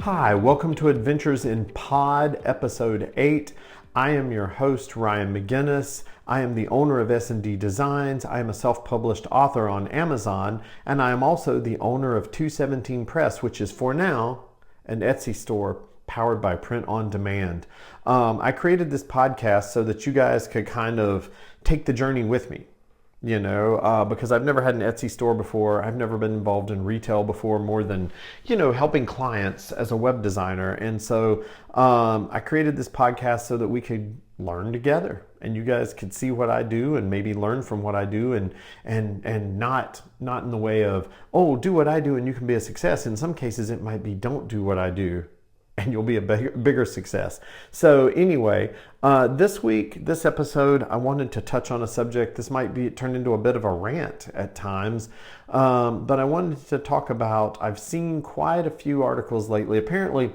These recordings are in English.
Hi, welcome to Adventures in P.O.D. Episode 8. I am your host, Ryan McGinnis. I am the owner of S&D Designs. I am a self-published author on Amazon, and I am also the owner of 217 Press, which is for now an Etsy store powered by print on demand. I created this podcast so that you guys could kind of take the journey with me. Because I've never had an Etsy store before. I've never been involved in retail before more than, helping clients as a web designer. And so I created this podcast so that we could learn together and you guys could see what I do and maybe learn from what I do and not in the way of, oh, do what I do and you can be a success. In some cases, it might be don't do what I do and you'll be a bigger success. So anyway, this episode, I wanted to touch on a subject. This might be turned into a bit of a rant at times, but I wanted to talk about, I've seen quite a few articles lately. Apparently,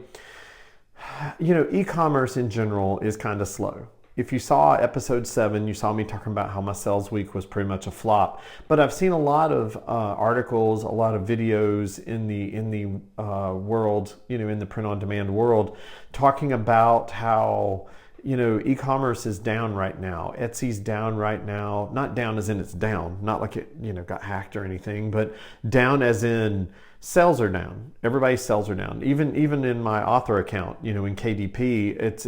e-commerce in general is kind of slow. If you saw episode 7, you saw me talking about how my sales week was pretty much a flop. But I've seen a lot of articles, a lot of videos in the world, in the print-on-demand world, talking about how, e-commerce is down right now. Etsy's down right now. Not down as in it's down. Not like it, got hacked or anything, but down as in sales are down. Everybody's sales are down. Even in my author account, in KDP, it's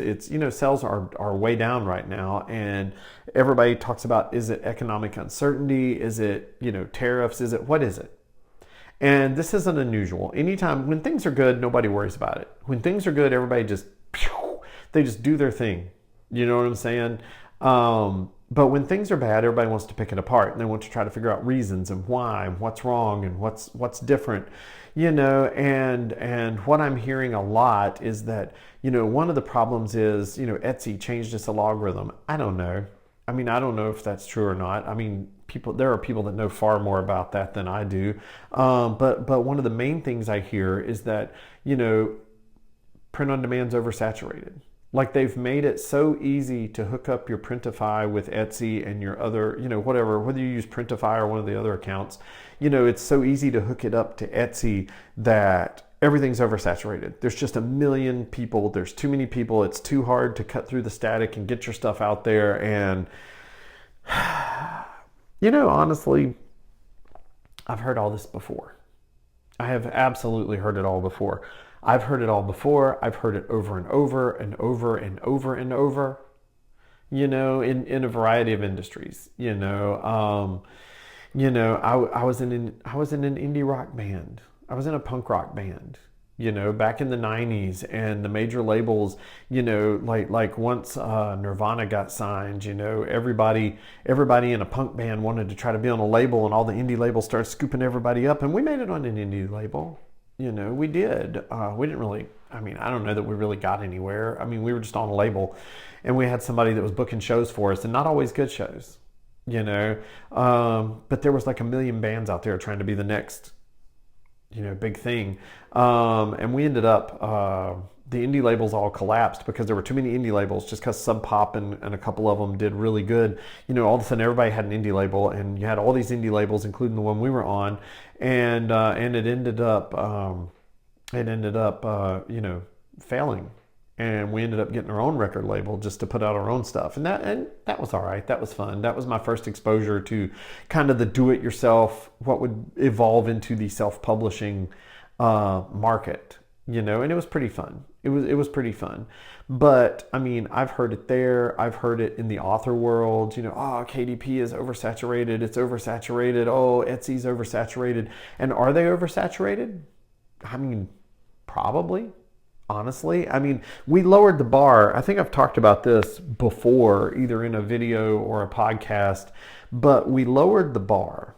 sales are way down right now. And everybody talks about, is it economic uncertainty? Is it, tariffs? What is it? And this isn't unusual. Anytime when things are good, nobody worries about it. When things are good, everybody they just do their thing. You know what I'm saying? But when things are bad, everybody wants to pick it apart and they want to try to figure out reasons and why and what's wrong and what's different, and what I'm hearing a lot is that, one of the problems is, Etsy changed its algorithm. I don't know. I don't know if that's true or not. There are people that know far more about that than I do. But one of the main things I hear is that, print on demand's oversaturated. Like they've made it so easy to hook up your Printify with Etsy and your other, whether you use Printify or one of the other accounts, it's so easy to hook it up to Etsy that everything's oversaturated. There's just a million people. There's too many people. It's too hard to cut through the static and get your stuff out there. And, honestly, I've heard all this before. I have absolutely heard it all before. I've heard it all before. I've heard it over and over and over and over and over, in a variety of industries. I was in an indie rock band. I was in a punk rock band, back in the 90s, and the major labels, like once Nirvana got signed, everybody in a punk band wanted to try to be on a label, and all the indie labels started scooping everybody up, and we made it on an indie label. We did. We didn't really, I don't know that we really got anywhere. We were just on a label and we had somebody that was booking shows for us, and not always good shows, but there was like a million bands out there trying to be the next, big thing. And we ended up, the indie labels all collapsed because there were too many indie labels, just because Sub Pop and a couple of them did really good. All of a sudden everybody had an indie label, and you had all these indie labels, including the one we were on, and it ended up failing, and we ended up getting our own record label just to put out our own stuff, and that was all right. That was fun. That was my first exposure to kind of the do-it-yourself, what would evolve into the self-publishing market. And it was pretty fun. It was pretty fun. But I've heard it there. I've heard it in the author world. KDP is oversaturated. It's oversaturated. Oh, Etsy's oversaturated. And are they oversaturated? Probably. Honestly, we lowered the bar. I think I've talked about this before, either in a video or a podcast, but we lowered the bar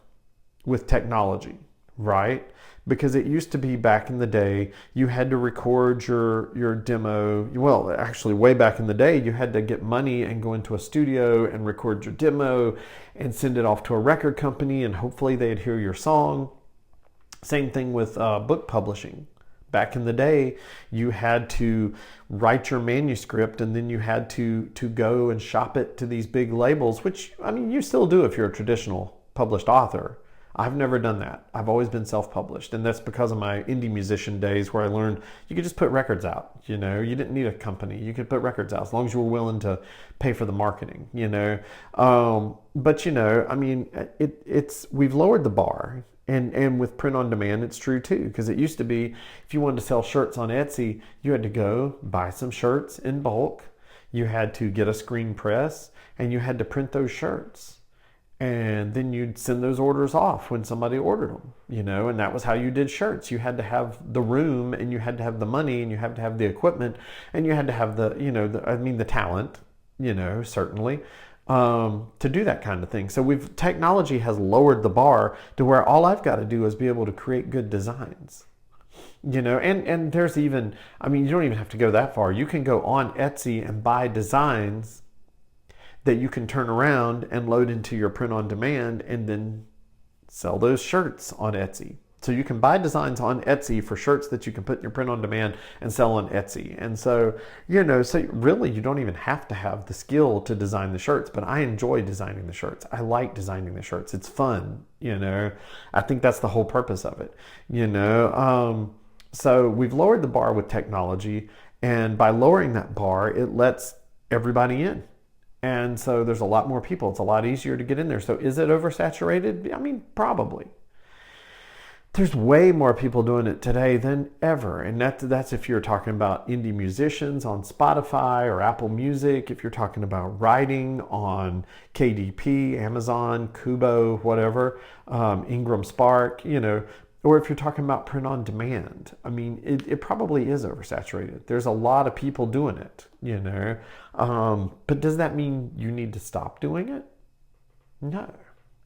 with technology, right? Because it used to be, back in the day, you had to record your demo. Well, actually, way back in the day, you had to get money and go into a studio and record your demo and send it off to a record company, and hopefully they'd hear your song. Same thing with book publishing. Back in the day, you had to write your manuscript, and then you had to go and shop it to these big labels, which, you still do if you're a traditional published author. I've never done that. I've always been self-published, and that's because of my indie musician days where I learned you could just put records out. You didn't need a company. You could put records out as long as you were willing to pay for the marketing. But I mean, it's we've lowered the bar. And with print on demand, it's true too, because it used to be if you wanted to sell shirts on Etsy, you had to go buy some shirts in bulk, you had to get a screen press, and you had to print those shirts. And then you'd send those orders off when somebody ordered them, and that was how you did shirts. You had to have the room, and you had to have the money, and you had to have the equipment, and you had to have the talent, certainly. To do that kind of thing. So technology has lowered the bar to where all I've got to do is be able to create good designs. And there's even, you don't even have to go that far. You can go on Etsy and buy designs that you can turn around and load into your print on demand and then sell those shirts on Etsy. So you can buy designs on Etsy for shirts that you can put in your print on demand and sell on Etsy. And so, so really you don't even have to have the skill to design the shirts, but I enjoy designing the shirts. I like designing the shirts. It's fun, I think that's the whole purpose of it, So we've lowered the bar with technology, and by lowering that bar, it lets everybody in. And so there's a lot more people. It's a lot easier to get in there. So is it oversaturated? Probably. There's way more people doing it today than ever. And that's if you're talking about indie musicians on Spotify or Apple Music, if you're talking about writing on KDP, Amazon, Kubo, whatever, Ingram Spark, or if you're talking about print on demand. It probably is oversaturated. There's a lot of people doing it, but does that mean you need to stop doing it? No,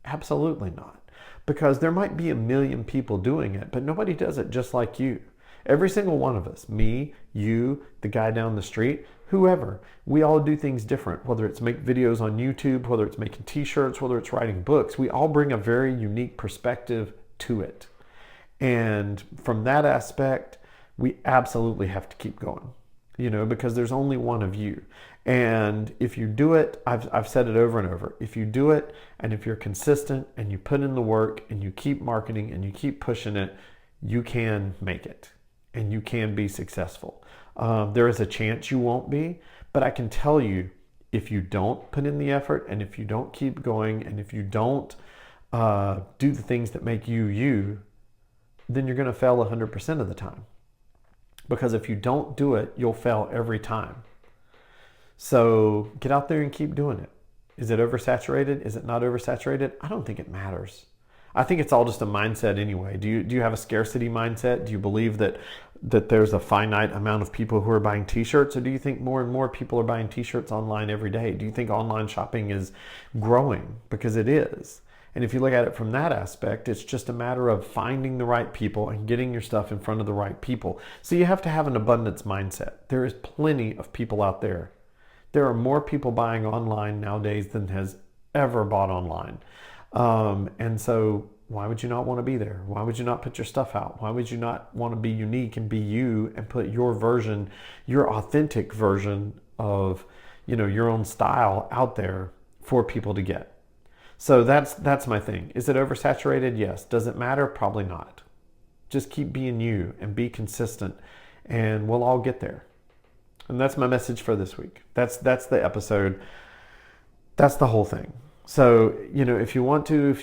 absolutely not. Because there might be 1 million people doing it, but nobody does it just like you. Every single one of us, me, you, the guy down the street, whoever, we all do things different, whether it's make videos on YouTube, whether it's making t-shirts, whether it's writing books. We all bring a very unique perspective to it. And from that aspect, we absolutely have to keep going, because there's only one of you. And if you do it, I've said it over and over, if you do it and if you're consistent and you put in the work and you keep marketing and you keep pushing it, you can make it and you can be successful. There is a chance you won't be, but I can tell you, if you don't put in the effort and if you don't keep going and if you don't do the things that make you you, then you're going to fail 100% of the time. Because if you don't do it, you'll fail every time. So get out there and keep doing it. Is it oversaturated? Is it not oversaturated? I don't think it matters. I think it's all just a mindset anyway. Do you have a scarcity mindset? Do you believe that there's a finite amount of people who are buying t-shirts? Or do you think more and more people are buying t-shirts online every day? Do you think online shopping is growing? Because it is. And if you look at it from that aspect, it's just a matter of finding the right people and getting your stuff in front of the right people. So you have to have an abundance mindset. There is plenty of people out there. There are more people buying online nowadays than has ever bought online. And so why would you not want to be there? Why would you not put your stuff out? Why would you not want to be unique and be you and put your version, your authentic version of, your own style out there for people to get? So that's my thing. Is it oversaturated? Yes. Does it matter? Probably not. Just keep being you and be consistent and we'll all get there. And that's my message for this week. That's the episode. That's the whole thing. So, if you want to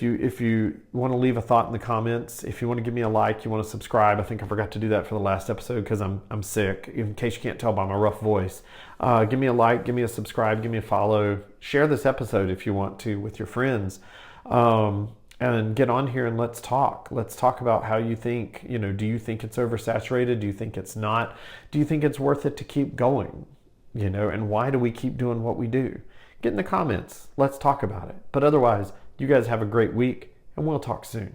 leave a thought in the comments, if you want to give me a like, you want to subscribe. I think I forgot to do that for the last episode because I'm sick. In case you can't tell by my rough voice, give me a like, give me a subscribe, give me a follow. Share this episode if you want to with your friends, and get on here and let's talk. Let's talk about how you think. Do you think it's oversaturated? Do you think it's not? Do you think it's worth it to keep going? And why do we keep doing what we do? Get in the comments. Let's talk about it. But otherwise, you guys have a great week, and we'll talk soon.